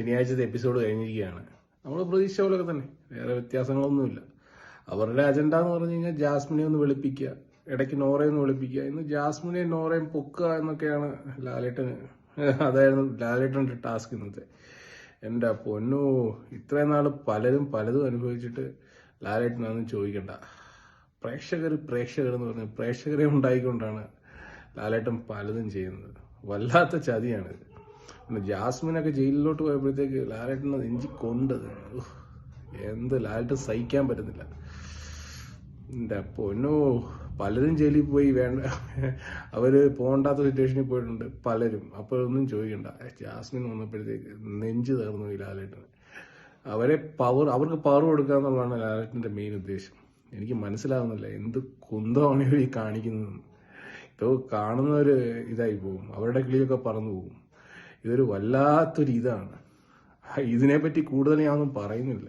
ശനിയാഴ്ചത്തെ episode കഴിഞ്ഞിരിക്കുകയാണ്. നമ്മൾ പ്രതീക്ഷ പോലൊക്കെ തന്നെ, വേറെ വ്യത്യാസങ്ങളൊന്നുമില്ല. അവരുടെ അജണ്ട എന്ന് പറഞ്ഞു കഴിഞ്ഞാൽ ജാസ്മിനെ ഒന്ന് വെളുപ്പിക്കുക, ഇടയ്ക്ക് നോറയെ ഒന്ന് വെളുപ്പിക്കുക. ഇന്ന് ജാസ്മിനെയും നോറയും പൊക്കുക എന്നൊക്കെയാണ് ലാലേട്ടന്. അതായിരുന്നു ലാലേട്ടൻ്റെ ടാസ്ക് ഇന്നത്തെ. എൻ്റെ പൊന്നു, ഇത്രയും നാൾ പലതും അനുഭവിച്ചിട്ട് ലാലേട്ടനൊന്നും ചോദിക്കണ്ട. പ്രേക്ഷകർ എന്ന് പറഞ്ഞ് പ്രേക്ഷകരെ ഉണ്ടായിക്കൊണ്ടാണ് ലാലേട്ടൻ പലതും ചെയ്യുന്നത്. വല്ലാത്ത ചതിയാണിത്. പിന്നെ ജാസ്മിനൊക്കെ ജയിലിലോട്ട് പോയപ്പോഴത്തേക്ക് ലാലേട്ടനെ നെഞ്ചി കൊണ്ടത് എന്ത് ലാലേട്ടൻ സഹിക്കാൻ പറ്റുന്നില്ല. എൻ്റെ പൊന്നോ, പലരും ജയിലിൽ പോയി, വേണ്ട അവര് പോകണ്ടാത്ത സിറ്റുവേഷനിൽ പോയിട്ടുണ്ട് പലരും. അപ്പോഴൊന്നും ചോദിക്കണ്ട. ജാസ്മിൻ വന്നപ്പോഴത്തേക്ക് നെഞ്ച് തകർന്നു പോയി ലാലേട്ടന്. അവർക്ക് പവർ കൊടുക്കുക എന്നുള്ളതാണ് ലാലേട്ടൻ്റെ മെയിൻ ഉദ്ദേശം. എനിക്ക് മനസ്സിലാവുന്നില്ല എന്ത് കുന്തമാണ് ഇവർ ഈ കാണിക്കുന്നത്. ഇപ്പോൾ കാണുന്നവര് ഇതായി പോകും, അവരുടെ കിളിയൊക്കെ പറന്നു പോകും. ഇതൊരു വല്ലാത്തൊരു ഇതാണ്. ഇതിനെപ്പറ്റി കൂടുതൽ ഞാനൊന്നും പറയുന്നില്ല.